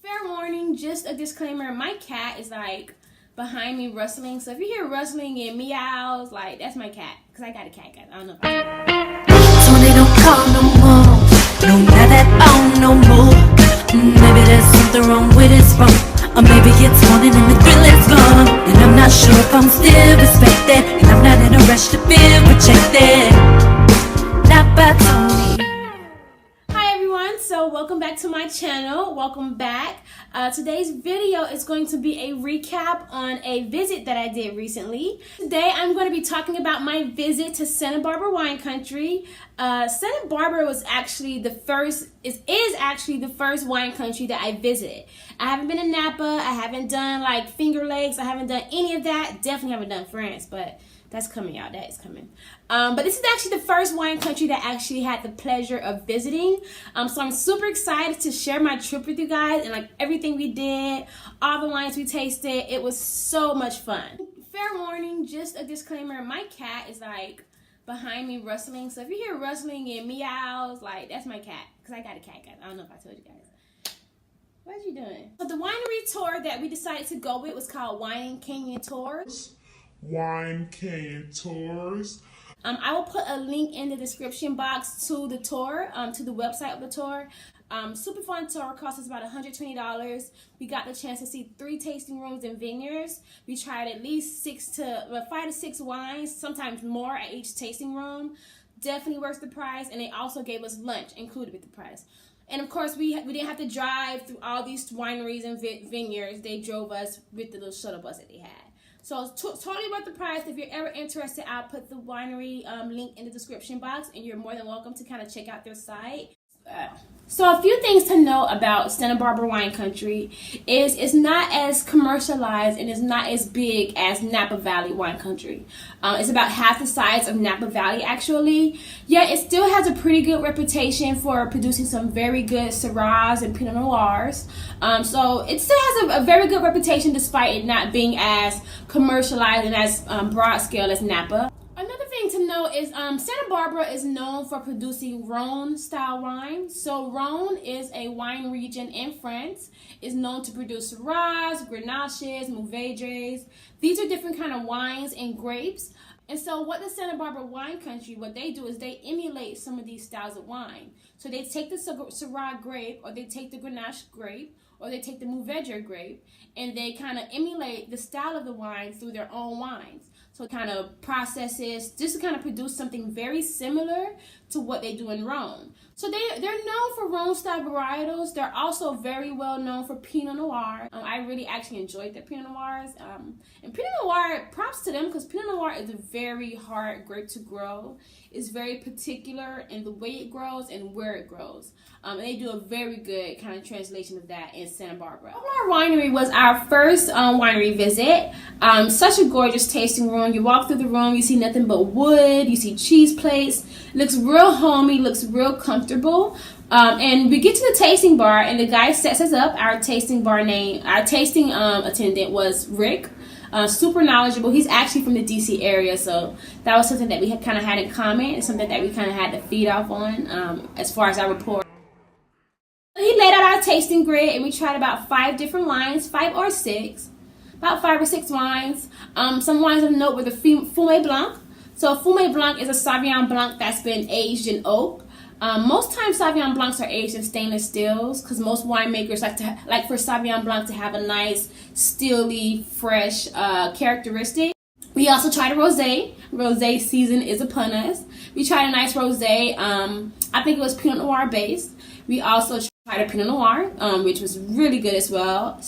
Fair warning, just a disclaimer, my cat is like behind me rustling, so if you hear rustling and meows, like that's my cat, because I got a cat, guys. I don't know if So they don't call no more, no, not that on no more. Maybe there's something wrong with his phone, or maybe it's morning and the thrill is gone. And I'm not sure if I'm still respected, and I'm not in a rush to feel rejected. Not by Tony. Hi everyone, so welcome back to my channel. Welcome back. Today's video is going to be a recap on a visit that I did recently. Today I'm going to be talking about my visit to Santa Barbara Wine Country. Santa Barbara was actually the first, is actually the first wine country that I visited. I haven't been in Napa, I haven't done like Finger Lakes, I haven't done any of that. Definitely haven't done France, but that's coming out. That is coming. But this is actually the first wine country that I actually had the pleasure of visiting. So I'm super excited to share my trip with you guys and like everything we did, all the wines we tasted. It was so much fun. Fair warning, just a disclaimer, my cat is like behind me rustling. So if you hear rustling and meows, like that's my cat, because I got a cat, guys. I don't know if I told you guys. What are you doing? So the winery tour that we decided to go with was called Wine Canyon Tours. Wine Canyon Tours. I will put a link in the description box to the tour, to the website of the tour. Super fun tour, cost us about $120. We got the chance to see 3 tasting rooms and vineyards. We tried at least 5 to 6 wines, sometimes more at each tasting room. Definitely worth the price, and they also gave us lunch included with the price. And of course, we didn't have to drive through all these wineries and vineyards. They drove us with the little shuttle bus that they had. So it's totally worth the price. If you're ever interested, I'll put the winery link in the description box, and you're more than welcome to kind of check out their site. So a few things to know about Santa Barbara Wine Country is it's not as commercialized and it's not as big as Napa Valley Wine Country. It's about half the size of Napa Valley actually. Yet it still has a pretty good reputation for producing some very good Syrahs and Pinot Noirs. So it still has a very good reputation despite it not being as commercialized and as broad scale as Napa. Another thing to know is Santa Barbara is known for producing Rhone style wine. So Rhone is a wine region in France. It's known to produce Syrahs, Grenaches, Mourvedres. These are different kind of wines and grapes. And so what the Santa Barbara Wine Country, what they do is they emulate some of these styles of wine. So they take the Syrah grape, or they take the Grenache grape, or they take the Mourvedre grape, and they kind of emulate the style of the wine through their own wines. So it kind of processes just to kind of produce something very similar to what they do in Rhone. So they're known for Rhone style varietals. They're also very well known for Pinot Noir. I really actually enjoyed their Pinot Noirs. And Pinot Noir, props to them, because Pinot Noir is a very hard grape to grow. It's very particular in the way it grows and where it grows. And they do a very good kind of translation of that in Santa Barbara. Our winery was our first winery visit. Such a gorgeous tasting room. You walk through the room, you see nothing but wood, you see cheese plates. It looks real homey, looks real comfortable. And we get to the tasting bar, and the guy sets us up. Our tasting attendant was Rick. Super knowledgeable. He's actually from the DC area, so that was something that we had kind of had in common, and something that we kind of had to feed off on as far as our rapport. He laid out our tasting grid, and we tried about 5 different wines, 5 or 6, about 5 or 6 wines. Some wines of note were the Fumé Blanc. So Fumé Blanc is a Sauvignon Blanc that's been aged in oak. Most times Sauvignon Blancs are aged in stainless steels, because most winemakers like for Sauvignon Blanc to have a nice, steely, fresh characteristic. We also tried a rosé. Rosé season is upon us. We tried a nice rosé. I think it was Pinot Noir based. We also tried a Pinot Noir, which was really good as well.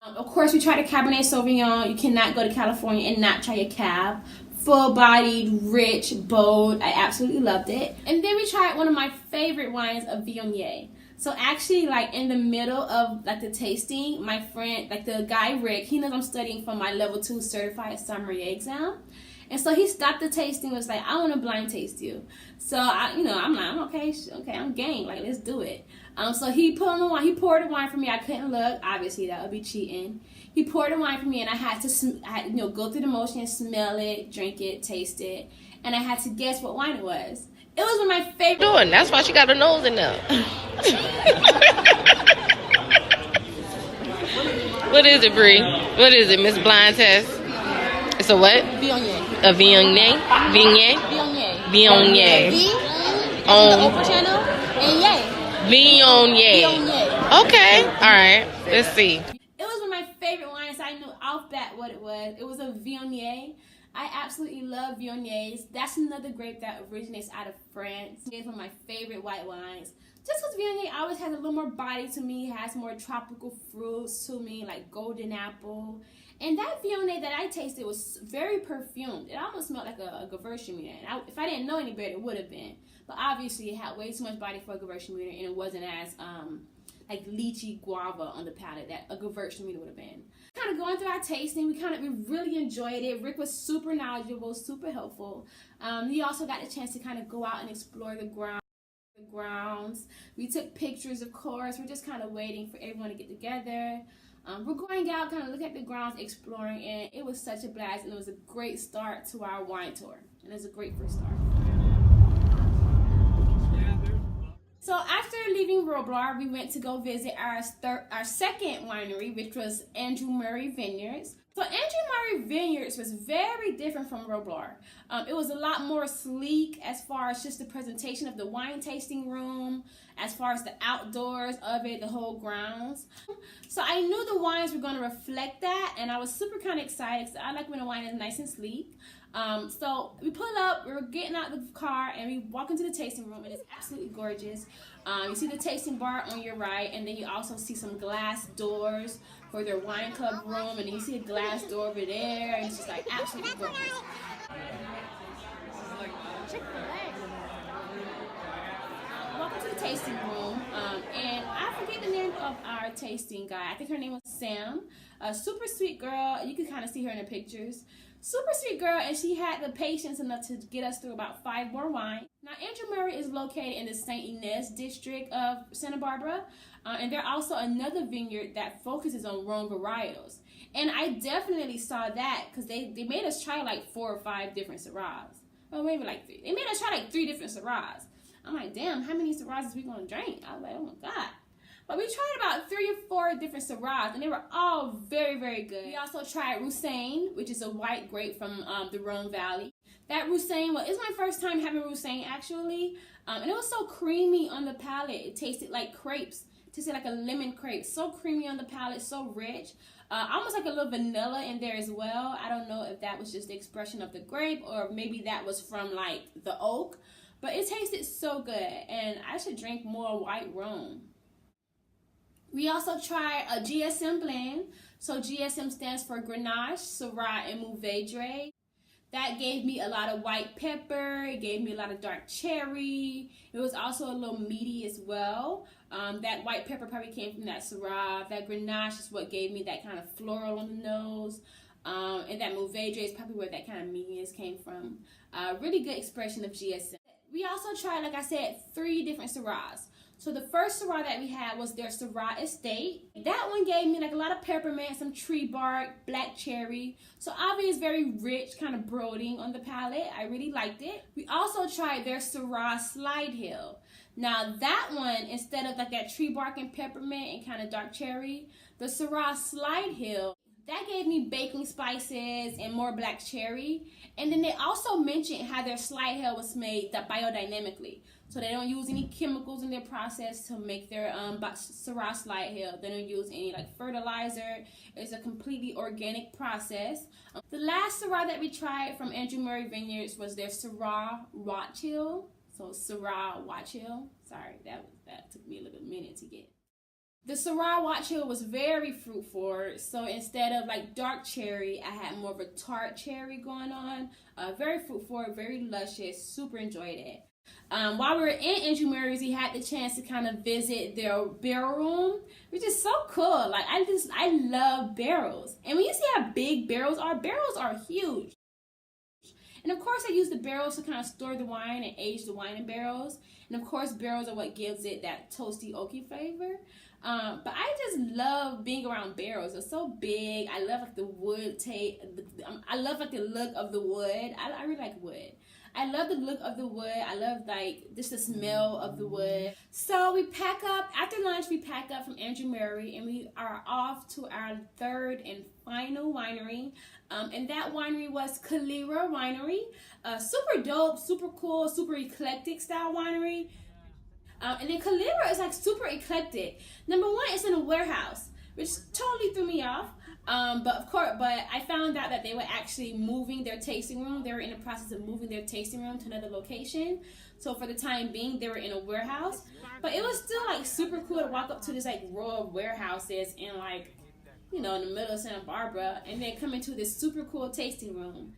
Of course, we tried a Cabernet Sauvignon. You cannot go to California and not try a Cab. Full-bodied, rich, bold. I absolutely loved it. And then we tried one of my favorite wines of Viognier. So actually, like in the middle of like the tasting, my friend, like the guy Rick, he knows I'm studying for my level 2 certified sommelier exam. And so he stopped the tasting, was like, I want to blind taste you. So I'm like, I'm okay, I'm game, like let's do it. So he poured the wine for me. I couldn't look, obviously that would be cheating. He poured the wine for me, and I had to, go through the motion, smell it, drink it, taste it, and I had to guess what wine it was. It was one of my favorite. That's why she got her nose in there. What is it, Bree? What is it, Miss Blind Test? It's a what? Viognier. A viognier? Viognier? Viognier. Viognier. V on the Oprah channel and yay. Viognier. Viognier. Okay. All right. Let's see. It was one of my favorite wines. I knew off bat what it was. It was a Viognier. I absolutely love Viogniers. That's another grape that originates out of France. It's one of my favorite white wines. Just because Viognier always has a little more body to me, has more tropical fruits to me, like golden apple. And that Viognier that I tasted was very perfumed. It almost smelled like a Gewürztraminer. And if I didn't know any better, it would have been. But obviously, it had way too much body for a Gewürztraminer, and it wasn't as like lychee guava on the palate that a Gewürztraminer would have been. Kind of going through our tasting, we really enjoyed it. Rick was super knowledgeable, super helpful. We also got the chance to kind of go out and explore the grounds. We took pictures, of course. We're just kind of waiting for everyone to get together. We're going out, kind of look at the grounds, exploring, and it was such a blast, and it was a great start to our wine tour. And it was a great first start. So after leaving Roblar, we went to go visit our second winery, which was Andrew Murray Vineyards. So Andrew Murray Vineyards was very different from Roblar. It was a lot more sleek as far as just the presentation of the wine tasting room, as far as the outdoors of it, the whole grounds. So I knew the wines were going to reflect that, and I was super kind of excited because I like when a wine is nice and sleek. So we pull up, we're getting out of the car, and we walk into the tasting room, and it's absolutely gorgeous. You see the tasting bar on your right, and then you also see some glass doors for their wine club room, and then you see a glass door over there, and it's just like absolutely gorgeous. Welcome to the tasting room, and I forget the name of our tasting guy. I think her name was Sam. A super sweet girl. You can kind of see her in the pictures. Super sweet girl, and she had the patience enough to get us through about 5 more wines. Now, Andrew Murray is located in the St. Ines district of Santa Barbara, and there's also another vineyard that focuses on Rhone varietals. And I definitely saw that because they made us try like 4 or 5 different Syrahs. Well, maybe like 3. They made us try like 3 different Syrahs. I'm like, damn, how many Syrahs is we going to drink? I was like, oh my God. But we tried about 3 or 4 different Syrahs, and they were all very, very good. We also tried Roussanne, which is a white grape from the Rhone Valley. That Roussanne, well, it's my first time having Roussanne, actually. And it was so creamy on the palate. It tasted like crepes. It tasted like a lemon crepe. So creamy on the palate, so rich. Almost like a little vanilla in there as well. I don't know if that was just the expression of the grape, or maybe that was from, like, the oak. But it tasted so good, and I should drink more white Rhone. We also tried a GSM blend. So GSM stands for Grenache, Syrah, and Mourvedre. That gave me a lot of white pepper. It gave me a lot of dark cherry. It was also a little meaty as well. That white pepper probably came from that Syrah. That Grenache is what gave me that kind of floral on the nose. And that Mourvedre is probably where that kind of meatiness came from. Really good expression of GSM. We also tried, like I said, 3 different Syrahs. So the first Syrah that we had was their Syrah Estate. That one gave me like a lot of peppermint, some tree bark, black cherry. So obviously very rich, kind of brooding on the palate. I really liked it. We also tried their Syrah Slide Hill. Now that one, instead of like that tree bark and peppermint and kind of dark cherry, the Syrah Slide Hill, that gave me baking spices and more black cherry. And then they also mentioned how their Slide Hill was made biodynamically. So they don't use any chemicals in their process to make their Syrah Slide Hill. They don't use any like fertilizer. It's a completely organic process. The last Syrah that we tried from Andrew Murray Vineyards was their Syrah Watch Hill. So Syrah Watch Hill. Sorry, that took me a little minute to get. The Syrah Watch Hill was very fruit forward. So instead of like dark cherry, I had more of a tart cherry going on. Very fruit forward, very luscious. Super enjoyed it. While we were in Andrew Murray's, we had the chance to kind of visit their barrel room, which is so cool. Like I love barrels. And when you see how big barrels are huge. And of course I use the barrels to kind of store the wine and age the wine in barrels. And of course barrels are what gives it that toasty, oaky flavor. But I just love being around barrels. They're so big. I love like the wood I love like the look of the wood. I really like wood. I love the look of the wood. I love like just the smell of the wood. So we pack up after lunch. We pack up from Andrew Murray and we are off to our third and final winery. And that winery was Kalira Winery. Super dope, super cool, super eclectic style winery. And then Kalira is like super eclectic. Number one, it's in a warehouse, which totally threw me off. But I found out that they were actually moving their tasting room. They were in the process of moving their tasting room to another location. So for the time being, they were in a warehouse. But it was still like super cool to walk up to this like row of warehouses in like, you know, in the middle of Santa Barbara, and then come into this super cool tasting room.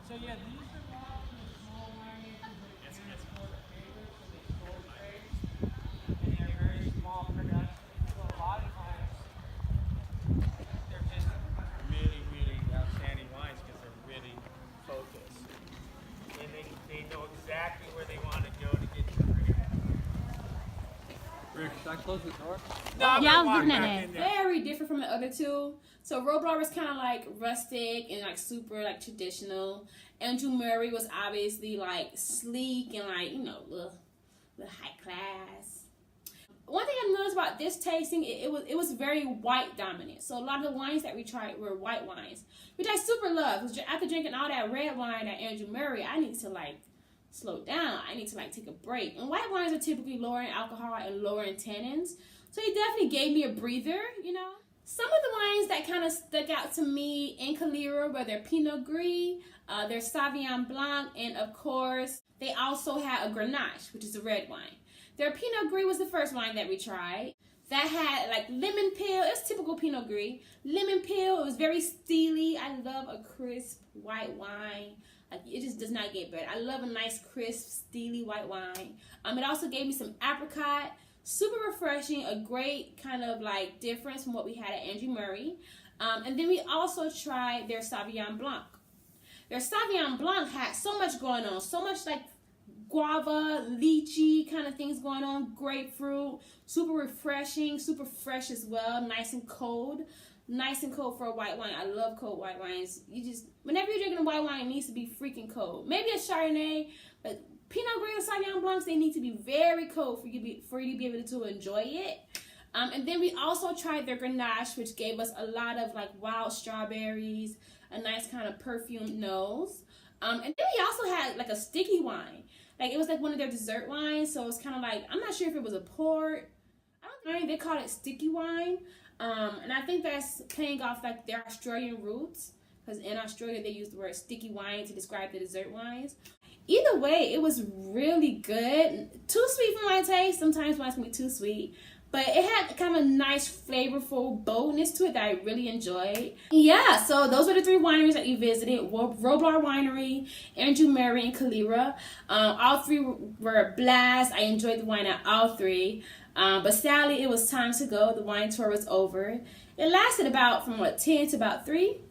So yeah, these are all small wineries. It's for the favors for the cold grapes, and they're very small production. So a lot of times they're just really, really outstanding wines because they're really focused, and they know exactly where they want to go to get your grape. Rick, should I close the door? No, yeah, I was looking at it. Very different from the other two. So Roblar was kind of like rustic and like super like traditional. Andrew Murray was obviously like sleek and like, you know, little high class. One thing I noticed about this tasting, it was very white dominant. So a lot of the wines that we tried were white wines, which I super love. Because after drinking all that red wine at Andrew Murray, I need to like slow down. I need to like take a break. And white wines are typically lower in alcohol and lower in tannins. So he definitely gave me a breather, you know. Some of the wines that kind of stuck out to me in Kalira were their Pinot Gris, their Sauvignon Blanc, and of course, they also had a Grenache, which is a red wine. Their Pinot Gris was the first wine that we tried. That had like lemon peel. It's typical Pinot Gris. Lemon peel. It was very steely. I love a crisp white wine. Like, it just does not get better. I love a nice, crisp, steely white wine. It also gave me some apricot. Super refreshing, a great kind of like difference from what we had at Andrew Murray. And then we also tried their Sauvignon Blanc. Their Sauvignon Blanc had so much going on, so much like guava, lychee kind of things going on, grapefruit, super refreshing, super fresh as well, nice and cold. Nice and cold for a white wine. I love cold white wines. Whenever you're drinking a white wine, it needs to be freaking cold. Maybe a Chardonnay, but Pinot Gris or Sauvignon Blancs, they need to be very cold for you to be able to enjoy it. And then we also tried their Grenache, which gave us a lot of like wild strawberries, a nice kind of perfumed nose. And then we also had like a sticky wine. Like it was like one of their dessert wines, so it was kind of like, I'm not sure if it was a port. I don't know, they called it sticky wine. And I think that's playing off like their Australian roots, because in Australia they use the word sticky wine to describe the dessert wines. Either way, it was really good. Too sweet for my taste. Sometimes wines can be too sweet. But it had kind of a nice, flavorful boldness to it that I really enjoyed. Yeah, so those were the three wineries that we visited. Roblar Winery, Andrew Murray, and Kalira. All three were a blast. I enjoyed the wine at all three. But sadly, it was time to go. The wine tour was over. It lasted about from 10 to about 3.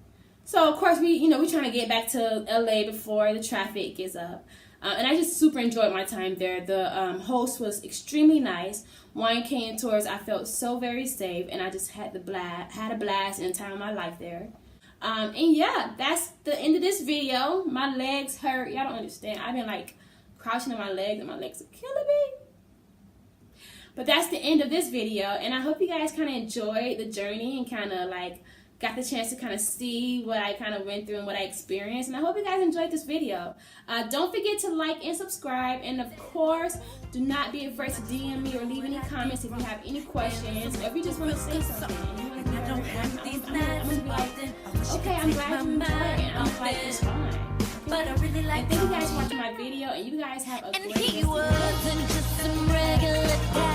So of course we trying to get back to LA before the traffic is up. And I just super enjoyed my time there. The host was extremely nice. Wine Cane Tours, I felt so very safe, and I just had a blast in the time of my life there. And yeah, that's the end of this video. My legs hurt. Y'all don't understand. I've been like crouching on my legs, and my legs are killing me. But that's the end of this video, and I hope you guys kind of enjoyed the journey and kind of like got the chance to kind of see what I kind of went through and what I experienced. And I hope you guys enjoyed this video. Don't forget to like and subscribe. And of course, do not be afraid to DM me or leave any comments if you have any questions or if you just want to say something. I'm going to be like, okay, I'm glad you enjoyed it. And I'm like, it's fine. But I really like Thank you guys for watching my video, and you guys have a great and he day. wasn't just some regular guy.